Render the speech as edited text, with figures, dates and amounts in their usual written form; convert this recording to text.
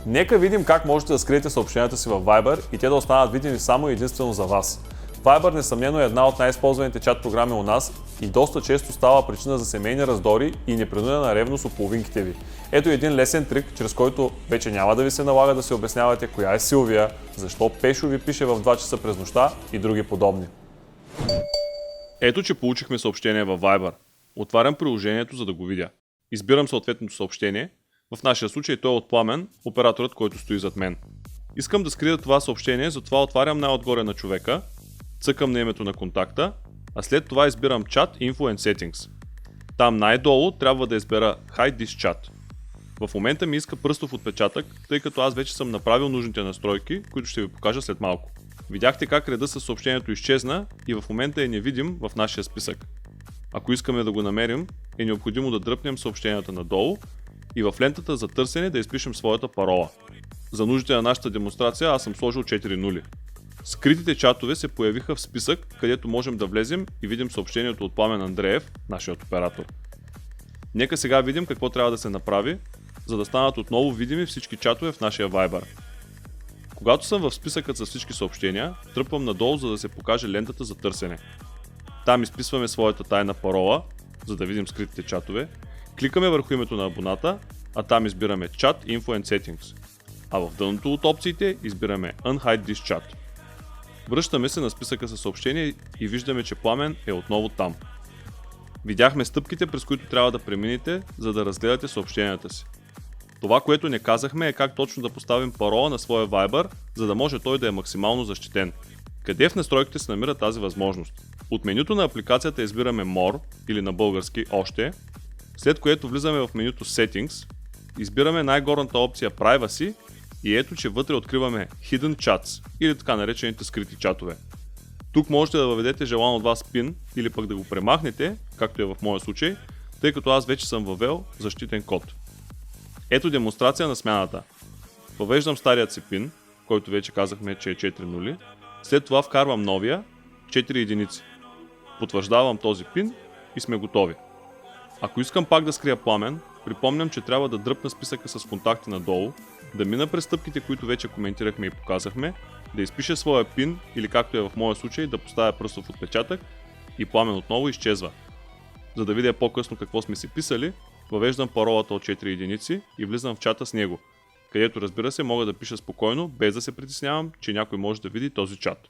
Нека видим как можете да скриете съобщенията си в Viber и те да останат видими само и единствено за вас. Viber несъмнено е една от най-използваните чат програми у нас и доста често става причина за семейни раздори и непринудена ревност у половинките ви. Ето един лесен трик, чрез който вече няма да ви се налага да се обяснявате коя е Силвия, защо Пешо ви пише в 2 часа през нощта и други подобни. Ето, че получихме съобщение във Viber. Отварям приложението, за да го видя. Избирам съответното съобщение. В нашия случай той е от Пламен, операторът, който стои зад мен. Искам да скрия това съобщение, затова отварям най-отгоре на човека, цъкам на името на контакта, а след това избирам Chat, Info and Settings. Там най-долу трябва да избера Hide this chat. В момента ми иска пръстов отпечатък, тъй като аз вече съм направил нужните настройки, които ще ви покажа след малко. Видяхте как реда със съобщението изчезна и в момента е невидим в нашия списък. Ако искаме да го намерим, е необходимо да дръпнем съобщенията надолу и в лентата за търсене да изпишем своята парола. За нуждите на нашата демонстрация аз съм сложил 4 нули. Скритите чатове се появиха в списък, където можем да влезем и видим съобщението от Пламен Андреев, нашият оператор. Нека сега видим какво трябва да се направи, за да станат отново видими всички чатове в нашия Viber. Когато съм в списъкът с всички съобщения, тръпвам надолу, за да се покаже лентата за търсене. Там изписваме своята тайна парола, за да видим скритите чатове, кликаме върху името на абоната, а там избираме Chat, Info and Settings. А в дъното от опциите избираме Unhide this chat. Връщаме се на списъка със съобщения и виждаме, че Пламен е отново там. Видяхме стъпките, през които трябва да преминете, за да разгледате съобщенията си. Това, което не казахме, е как точно да поставим парола на своя Viber, за да може той да е максимално защитен. Къде в настройките се намира тази възможност? От менюто на апликацията избираме More или на български Още, след което влизаме в менюто Settings, избираме най-горната опция Privacy и ето, че вътре откриваме Hidden Chats или така наречените скрити чатове. Тук можете да въведете желан от вас пин или пък да го премахнете, както е в моя случай, тъй като аз вече съм въвел защитен код. Ето демонстрация на смяната. Въвеждам старият си пин, който вече казахме, че е 4 нули. След това вкарвам новия 4 единици. Потвърждавам този пин и сме готови. Ако искам пак да скрия Пламен, припомням, че трябва да дръпна списъка с контакти надолу, да мина през стъпките, които вече коментирахме и показахме, да изпиша своя пин или както е в моя случай да поставя пръстов отпечатък и Пламен отново изчезва. За да видя по-късно какво сме си писали, въвеждам паролата от 4 единици и влизам в чата с него, където разбира се мога да пиша спокойно, без да се притеснявам, че някой може да види този чат.